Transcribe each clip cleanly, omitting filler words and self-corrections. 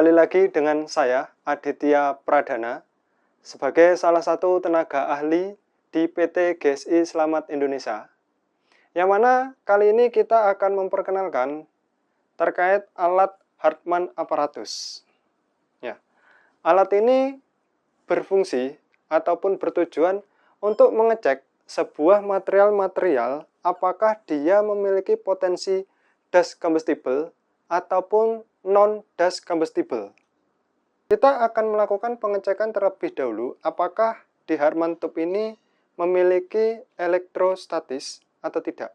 kembali lagi dengan saya, Aditya Pradana, sebagai salah satu tenaga ahli di PT GSI Selamat Indonesia. Yang mana kali ini kita akan memperkenalkan terkait alat Hartmann Apparatus. Ya, alat ini berfungsi ataupun bertujuan untuk mengecek sebuah material-material apakah dia memiliki potensi das combustible ataupun non-das combustible. Kita akan melakukan pengecekan terlebih dahulu apakah di Hartmann tube ini memiliki elektrostatis atau tidak.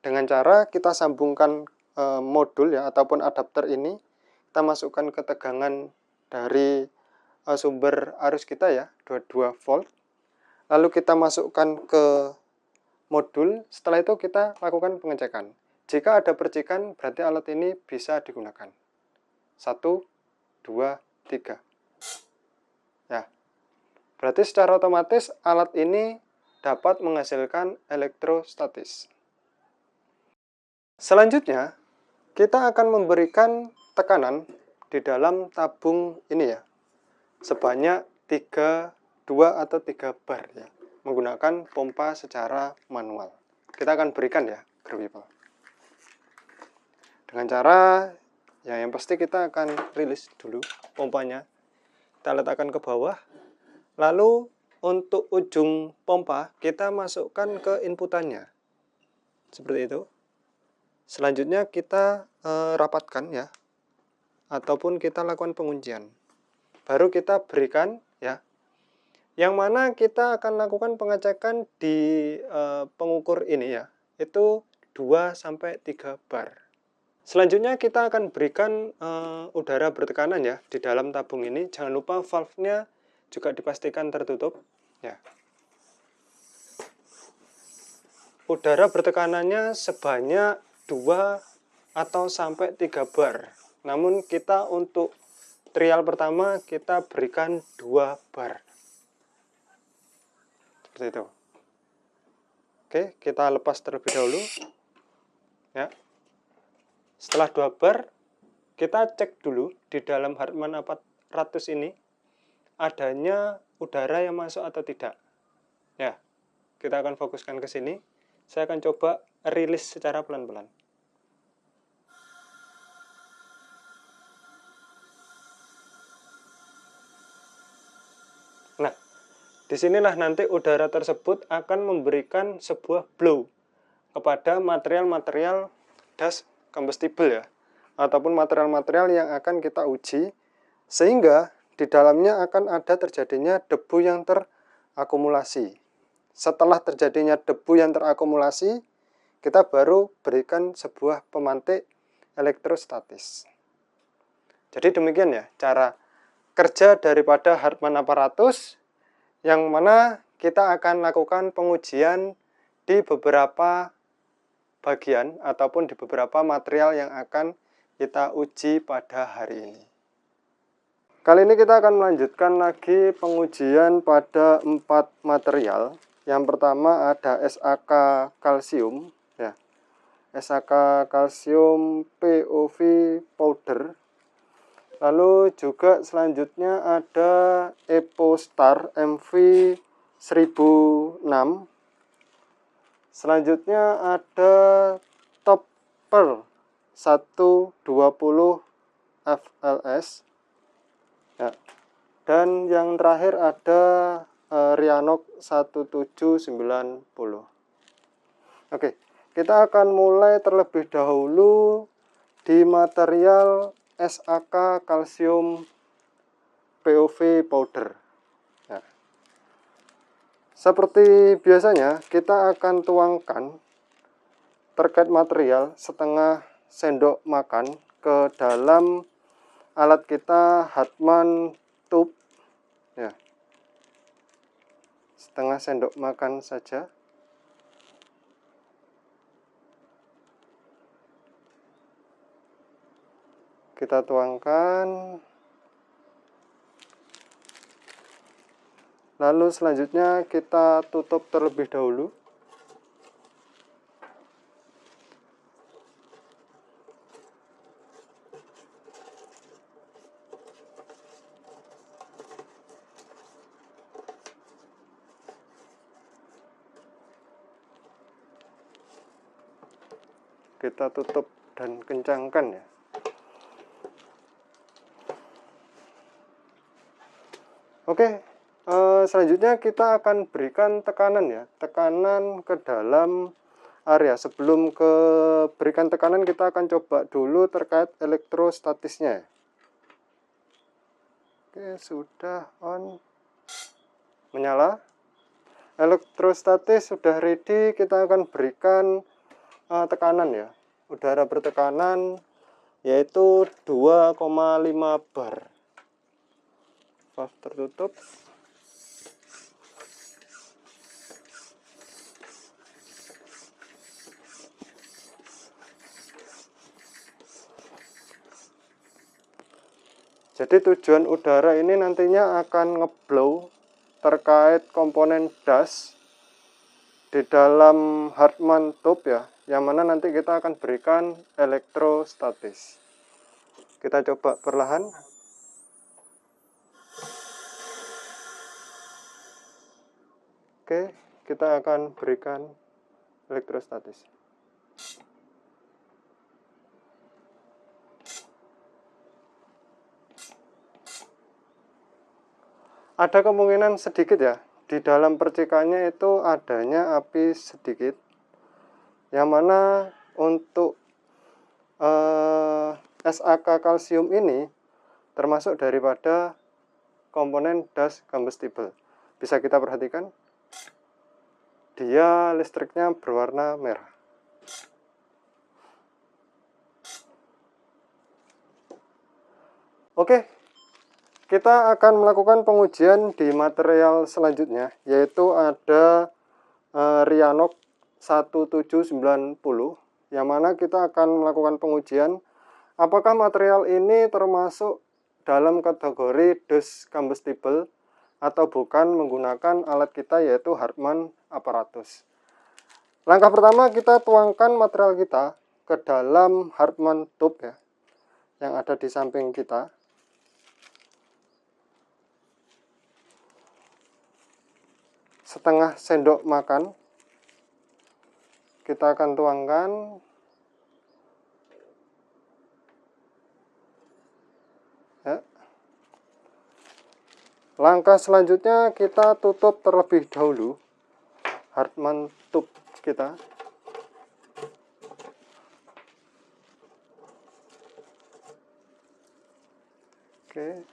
Dengan cara kita sambungkan modul ya ataupun adapter ini, kita masukkan ke tegangan dari sumber arus kita ya, 22 volt. Lalu kita masukkan ke modul, setelah itu kita lakukan pengecekan. Jika ada percikan, berarti alat ini bisa digunakan. 1, 2, 3. Ya, berarti secara otomatis alat ini dapat menghasilkan elektrostatis. Selanjutnya, kita akan memberikan tekanan di dalam tabung ini ya, sebanyak 2 atau 3 bar ya, menggunakan pompa secara manual. Kita akan berikan ya, ground people. Dengan cara, ya yang pasti kita akan rilis dulu pompanya. Kita letakkan ke bawah. Lalu untuk ujung pompa, kita masukkan ke inputannya. Seperti itu. Selanjutnya kita rapatkan ya. Ataupun kita lakukan penguncian. Baru kita berikan ya. Yang mana kita akan lakukan pengecekan di pengukur ini ya. Itu 2-3 bar. Selanjutnya kita akan berikan udara bertekanan ya di dalam tabung ini. Jangan lupa valve-nya juga dipastikan tertutup ya. Udara bertekanannya sebanyak 2 atau sampai 3 bar. Namun kita untuk trial pertama kita berikan 2 bar. Seperti itu. Oke, kita lepas terlebih dahulu ya. Setelah 2 bar, kita cek dulu di dalam Hartmann Apparatus ini adanya udara yang masuk atau tidak. Ya, kita akan fokuskan ke sini. Saya akan coba rilis secara pelan-pelan. Nah, disinilah nanti udara tersebut akan memberikan sebuah blow kepada material-material das combustible ya, ataupun material-material yang akan kita uji, sehingga di dalamnya akan ada terjadinya debu yang terakumulasi. Setelah terjadinya debu yang terakumulasi, kita baru berikan sebuah pemantik elektrostatis. Jadi demikian ya cara kerja daripada Hartmann Apparatus, yang mana kita akan lakukan pengujian di beberapa bagian ataupun di beberapa material yang akan kita uji pada hari ini. Kali ini kita akan melanjutkan lagi pengujian pada 4 material. Yang pertama ada SAK kalsium ya. SAK kalsium POV powder. Lalu juga selanjutnya ada EpoStar MV 1006. Selanjutnya ada Topper 120 FLS ya. Dan yang terakhir ada Ryanok 1790. Oke, kita akan mulai terlebih dahulu di material SAK kalsium POV powder. Seperti biasanya, kita akan tuangkan terkait material setengah sendok makan ke dalam alat kita Hartmann tube. Ya. Setengah sendok makan saja. Kita tuangkan. Lalu selanjutnya kita tutup terlebih dahulu. kita tutup dan kencangkan ya. Oke, selanjutnya kita akan berikan tekanan ya, tekanan ke dalam area. Sebelum berikan tekanan, kita akan coba dulu terkait elektrostatisnya. Oke, sudah on, menyala. Elektrostatis sudah ready, kita akan berikan tekanan ya, udara bertekanan yaitu 2,5 bar. Valve tertutup. Jadi tujuan udara ini nantinya akan ngeblow terkait komponen das di dalam Hartmann tube ya, yang mana nanti kita akan berikan elektrostatis. Kita coba perlahan. Oke, kita akan berikan elektrostatis. Ada kemungkinan sedikit ya, di dalam percikannya itu adanya api sedikit, yang mana untuk SAK kalsium ini termasuk daripada komponen das combustible. Bisa kita perhatikan, dia listriknya berwarna merah. Oke, kita akan melakukan pengujian di material selanjutnya, yaitu ada Ryanok 1790, yang mana kita akan melakukan pengujian apakah material ini termasuk dalam kategori das combustible atau bukan menggunakan alat kita yaitu Hartmann aparatus. Langkah pertama, kita tuangkan material kita ke dalam Hartmann tube ya, yang ada di samping kita. Setengah sendok makan kita akan tuangkan. Ya. Langkah selanjutnya kita tutup terlebih dahulu Hartmann tube kita. Oke.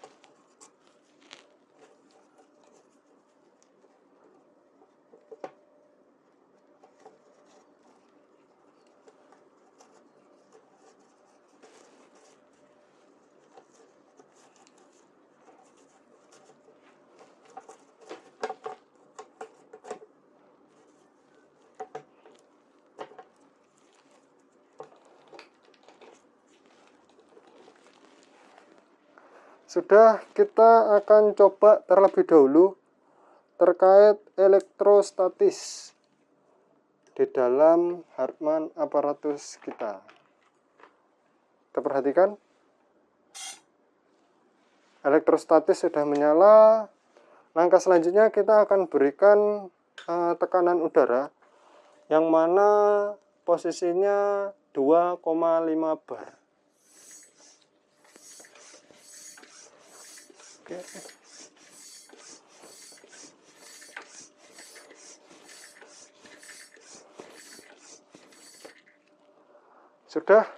Sudah, kita akan coba terlebih dahulu terkait elektrostatis di dalam Hartmann aparatus kita. Kita perhatikan, elektrostatis sudah menyala. Langkah selanjutnya kita akan berikan tekanan udara, yang mana posisinya 2,5 bar. Oke. Sudah,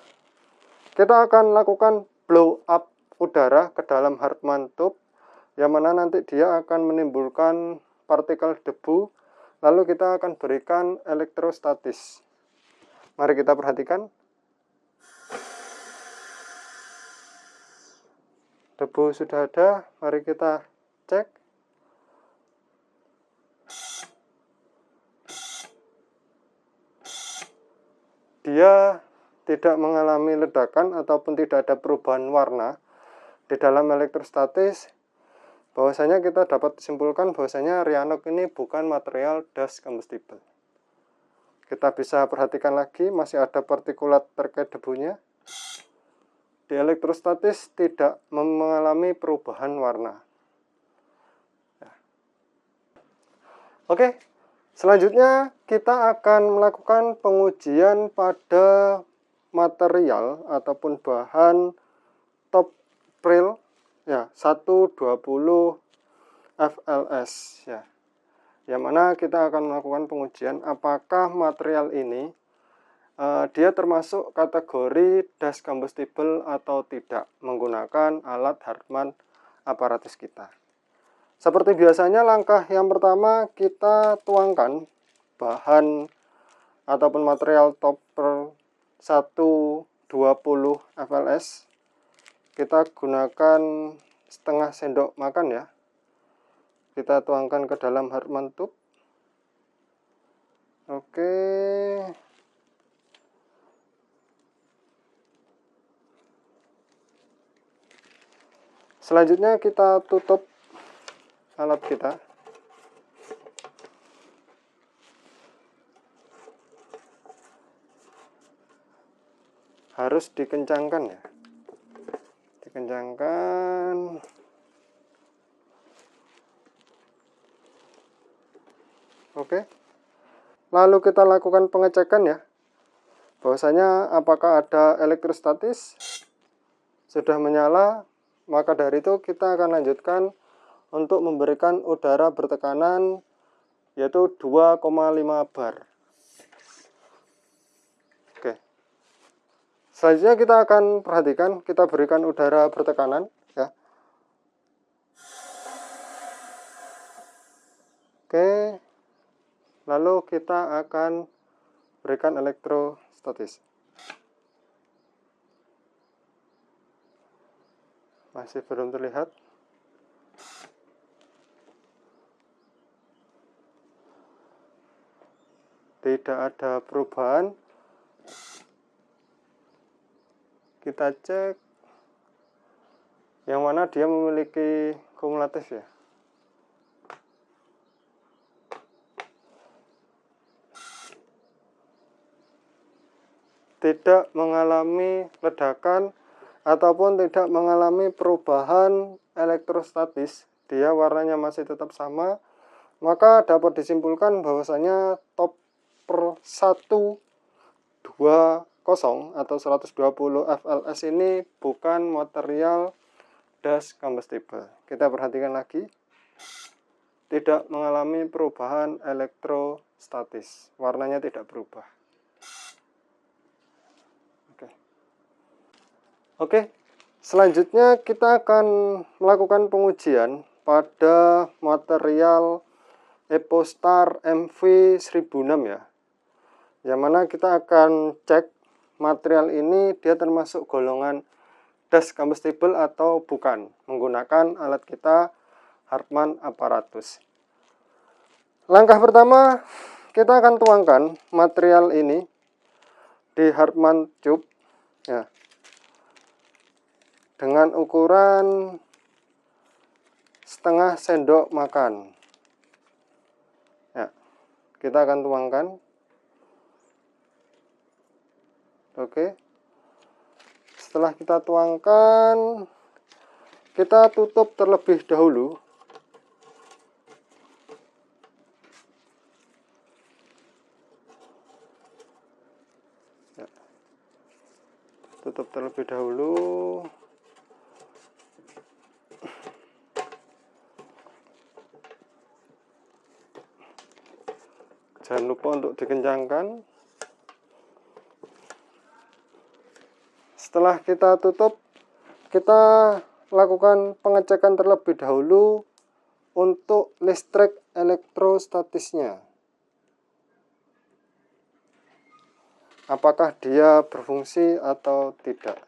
kita akan lakukan blow up udara ke dalam Hartmann tube, yang mana nanti dia akan menimbulkan partikel debu, lalu kita akan berikan elektrostatis. Mari kita perhatikan. Debu sudah ada, mari kita cek. Dia tidak mengalami ledakan ataupun tidak ada perubahan warna di dalam elektrostatis. Bahwasanya kita dapat simpulkan bahwasanya Ryanok ini bukan material das combustible. Kita bisa perhatikan lagi, masih ada partikulat terkait debunya. Di elektrostatis tidak mengalami perubahan warna. Ya. Oke, selanjutnya kita akan melakukan pengujian pada material ataupun bahan top pril ya 120 FLS ya. Yang mana kita akan melakukan pengujian apakah material ini dia termasuk kategori das combustible atau tidak menggunakan alat Hartmann aparatus kita. Seperti biasanya, langkah yang pertama kita tuangkan bahan ataupun material topper 120 FLS. Kita gunakan setengah sendok makan ya. Kita tuangkan ke dalam Hartmann tube. Oke. Selanjutnya kita tutup alat kita. Harus dikencangkan ya. Dikencangkan. Oke. Lalu kita lakukan pengecekan ya. Bahwasanya apakah ada elektrostatis. Sudah menyala, maka dari itu kita akan lanjutkan untuk memberikan udara bertekanan yaitu 2,5 bar. Oke. Selanjutnya kita akan perhatikan, kita berikan udara bertekanan ya. Oke. Lalu kita akan berikan elektrostatis. Masih belum terlihat. Tidak ada perubahan. Kita cek yang mana dia memiliki kumulatif ya. Tidak mengalami ledakan ataupun tidak mengalami perubahan elektrostatis, dia warnanya masih tetap sama, maka dapat disimpulkan bahwasanya topper 120 atau 120 FLS ini bukan material das combustible. Kita perhatikan lagi, tidak mengalami perubahan elektrostatis, warnanya tidak berubah. Oke, selanjutnya kita akan melakukan pengujian pada material Epostar MV1006 ya. Yang mana kita akan cek material ini dia termasuk golongan das combustible atau bukan, menggunakan alat kita Hartmann aparatus. Langkah pertama, kita akan tuangkan material ini di Hartmann tube ya. Dengan ukuran setengah sendok makan ya, kita akan tuangkan. Oke, setelah kita tuangkan, kita tutup terlebih dahulu. Ya. Tutup terlebih dahulu. Jangan lupa untuk dikencangkan. Setelah kita tutup, kita lakukan pengecekan terlebih dahulu untuk listrik elektrostatisnya. Apakah dia berfungsi atau tidak?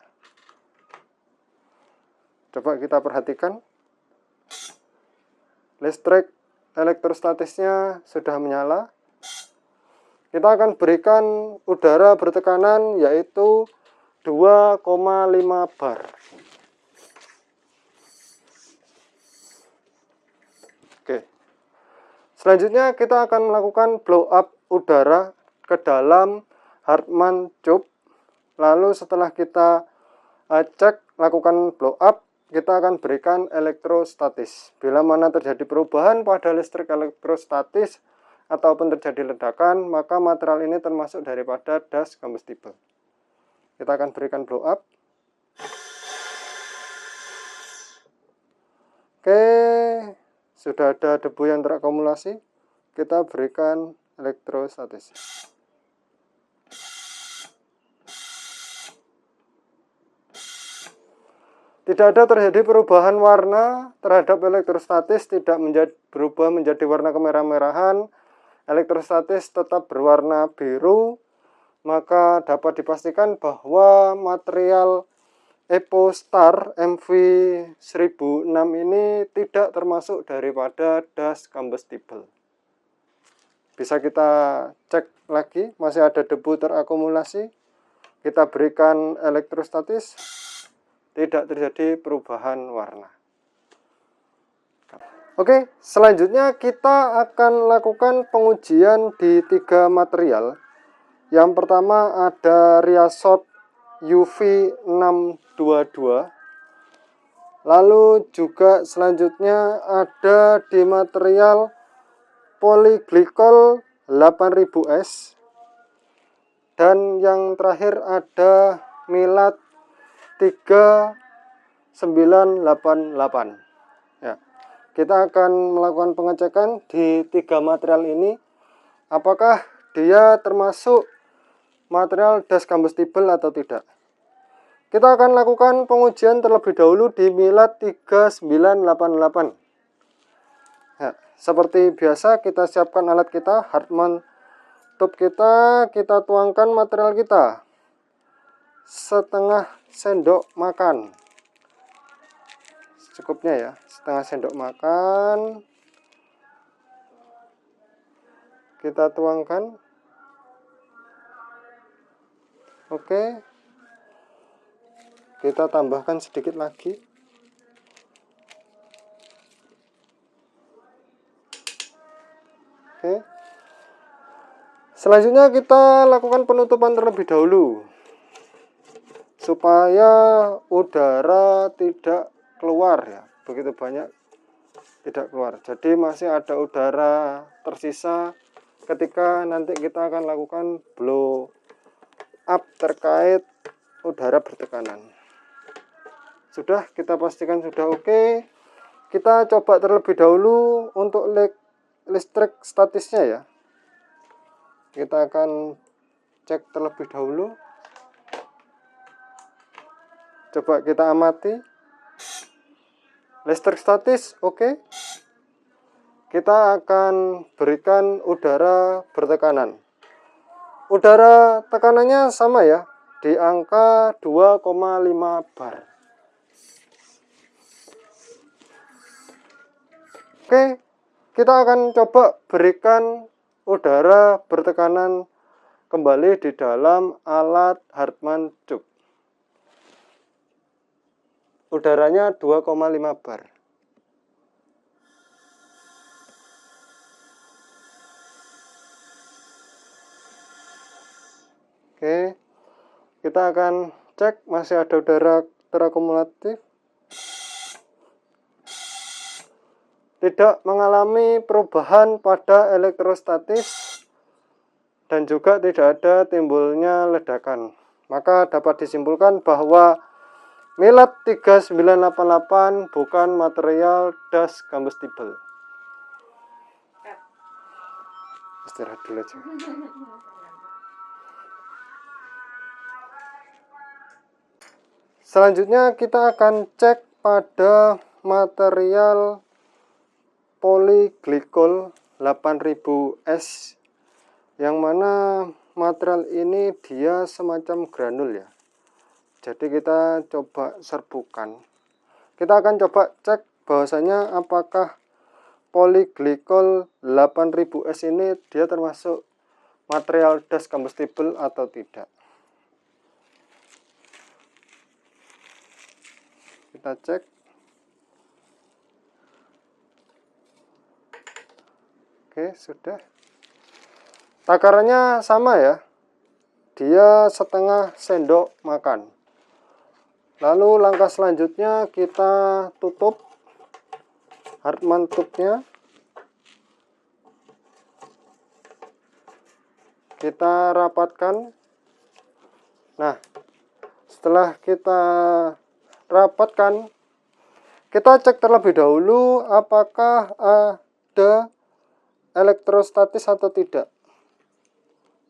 Coba kita perhatikan. Listrik elektrostatisnya sudah menyala. Kita akan berikan udara bertekanan yaitu 2,5 bar. Oke. Selanjutnya kita akan melakukan blow up udara ke dalam Hartmann tube. Lalu setelah kita cek, lakukan blow up, kita akan berikan elektrostatis. Bila mana terjadi perubahan pada listrik elektrostatis ataupun terjadi ledakan, maka material ini termasuk daripada das combustible. Kita akan berikan blow up. Oke, sudah ada debu yang terakumulasi. Kita berikan elektrostatis. Tidak ada terjadi perubahan warna terhadap elektrostatis, tidak berubah menjadi warna kemerah-merahan. Elektrostatis tetap berwarna biru. Maka dapat dipastikan bahwa material EPO-STAR MV1006 ini tidak termasuk daripada das combustible. Bisa kita cek lagi, masih ada debu terakumulasi. Kita berikan elektrostatis, tidak terjadi perubahan warna. Oke, selanjutnya kita akan lakukan pengujian di 3 material. Yang pertama ada Riasot UV622. Lalu juga selanjutnya ada di material polyglycol 8000S. Dan yang terakhir ada Milat 3988. Ya, kita akan melakukan pengecekan di 3 material ini. Apakah dia termasuk material das combustible atau tidak. Kita akan lakukan pengujian terlebih dahulu di Milat 3988. Ya, seperti biasa kita siapkan alat kita, Hartmann tube kita tuangkan material kita. Setengah sendok makan. Cukupnya ya, setengah sendok makan. Kita tuangkan. Oke, kita tambahkan sedikit lagi. Oke, selanjutnya kita lakukan penutupan terlebih dahulu supaya udara tidak keluar ya, begitu banyak tidak keluar. Jadi masih ada udara tersisa ketika nanti kita akan lakukan blow up terkait udara bertekanan. Sudah, kita pastikan sudah oke. Kita coba terlebih dahulu untuk listrik statisnya ya. Kita akan cek terlebih dahulu. Coba kita amati. Listrik statis oke. Kita akan berikan udara bertekanan. Udara tekanannya sama ya, di angka 2,5 bar. Oke, kita akan coba berikan udara bertekanan kembali di dalam alat Hartmann tube. Udaranya 2,5 bar. Oke, kita akan cek masih ada udara terakumulatif. Tidak mengalami perubahan pada elektrostatis dan juga tidak ada timbulnya ledakan. Maka dapat disimpulkan bahwa Milat 3988 bukan material das combustible. Istirahat dulu aja. Selanjutnya kita akan cek pada material polyglycol 8000S, yang mana material ini dia semacam granul ya. Jadi kita coba serbukan. Kita akan coba cek bahwasanya apakah polyglycol 8000S ini dia termasuk material das combustible atau tidak. Kita cek. Oke, sudah. Takarannya sama ya. Dia setengah sendok makan. Lalu langkah selanjutnya kita tutup Hartmann tube-nya. Kita rapatkan. Nah, Setelah kita rapatkan, kita cek terlebih dahulu apakah ada elektrostatis atau tidak.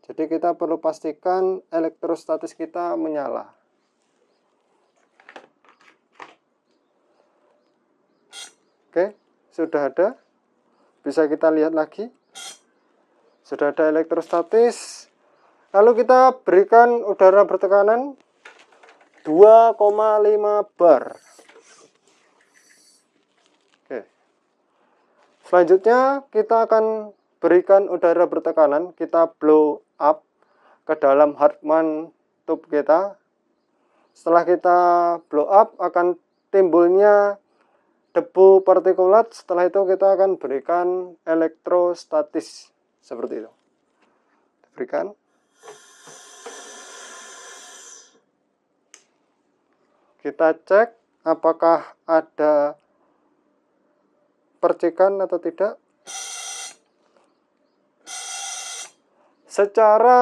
Jadi kita perlu pastikan elektrostatis kita menyala. Oke, sudah ada. Bisa kita lihat lagi. Sudah ada elektrostatis. Lalu kita berikan udara bertekanan 2,5 bar. Oke. Selanjutnya kita akan berikan udara bertekanan, kita blow up ke dalam Hartmann tube kita. Setelah kita blow up akan timbulnya debu partikulat. Setelah itu kita akan berikan elektrostatis seperti itu. Berikan. Kita cek apakah ada percikan atau tidak. Secara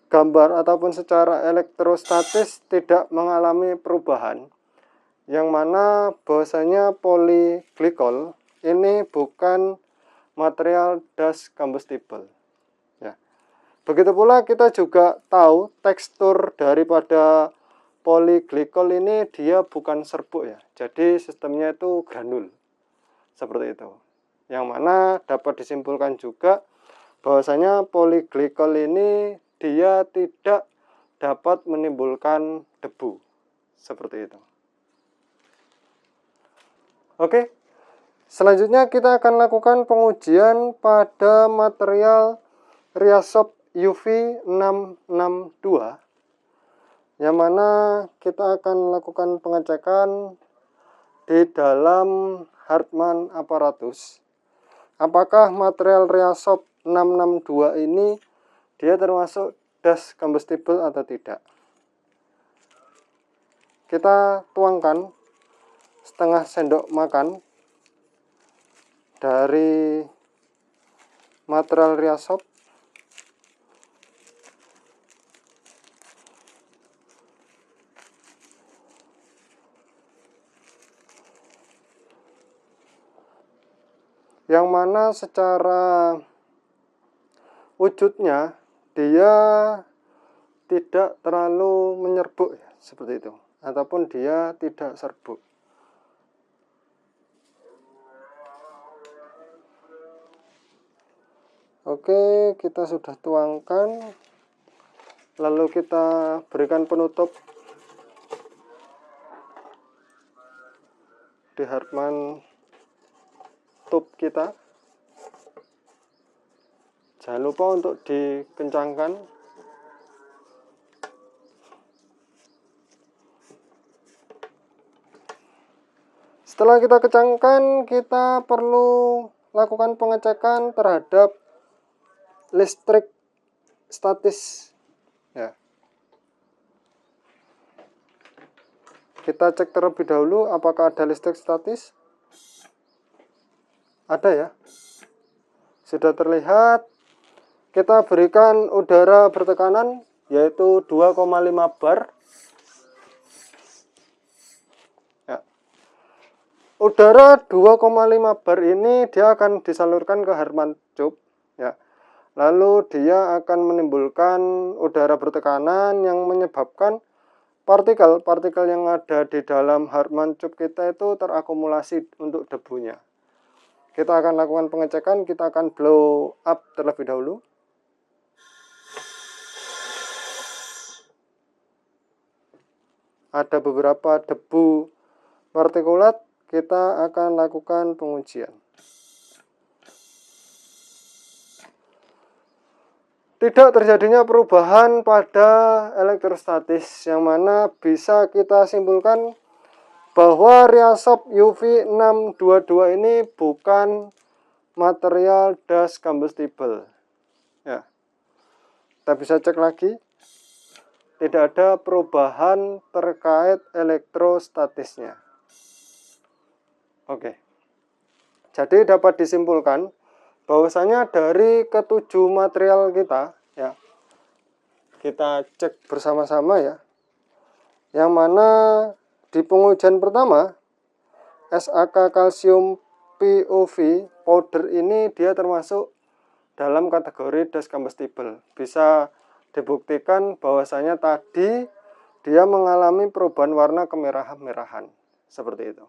gambar ataupun secara elektrostatis tidak mengalami perubahan. Yang mana bahwasanya polyglycol ini bukan material das combustible. Ya. Begitu pula kita juga tahu tekstur daripada polyglycol ini dia bukan serbuk ya. Jadi sistemnya itu granul. Seperti itu. Yang mana dapat disimpulkan juga bahwasanya polyglycol ini dia tidak dapat menimbulkan debu. Seperti itu. Oke. Selanjutnya kita akan lakukan pengujian pada material Riasop UV 662. Yang mana kita akan lakukan pengecekan di dalam Hartmann aparatus. Apakah material Riasop 662 ini dia termasuk das combustible atau tidak. Kita tuangkan setengah sendok makan dari material Riasop. Yang mana secara wujudnya dia tidak terlalu menyerbuk ya, seperti itu. Ataupun dia tidak serbuk. Oke, kita sudah tuangkan. Lalu kita berikan penutup di Hartmann tube kita. Jangan lupa untuk dikencangkan. Setelah kita kencangkan, kita perlu lakukan pengecekan terhadap listrik statis ya. Kita cek terlebih dahulu apakah ada listrik statis. Ada ya. Sudah terlihat. Kita berikan udara bertekanan yaitu 2,5 bar. Ya. Udara 2,5 bar ini dia akan disalurkan ke Hartmann tube ya. Lalu dia akan menimbulkan udara bertekanan yang menyebabkan partikel-partikel yang ada di dalam Hartmann tube kita itu terakumulasi untuk debunya. Kita akan lakukan pengecekan, kita akan blow up terlebih dahulu. Ada beberapa debu partikulat, kita akan lakukan pengujian. Tidak terjadinya perubahan pada elektrostatis, yang mana bisa kita simpulkan bahwa Riasop UV 622 ini bukan material das combustible. Ya. Kita bisa cek lagi. Tidak ada perubahan terkait elektrostatisnya. Oke. Jadi dapat disimpulkan bahwasanya dari ketujuh material kita ya, kita cek bersama-sama ya. Yang mana di pengujian pertama SAK kalsium POV powder ini dia termasuk dalam kategori das combustible. Bisa dibuktikan bahwasanya tadi dia mengalami perubahan warna kemerahan-merahan seperti itu.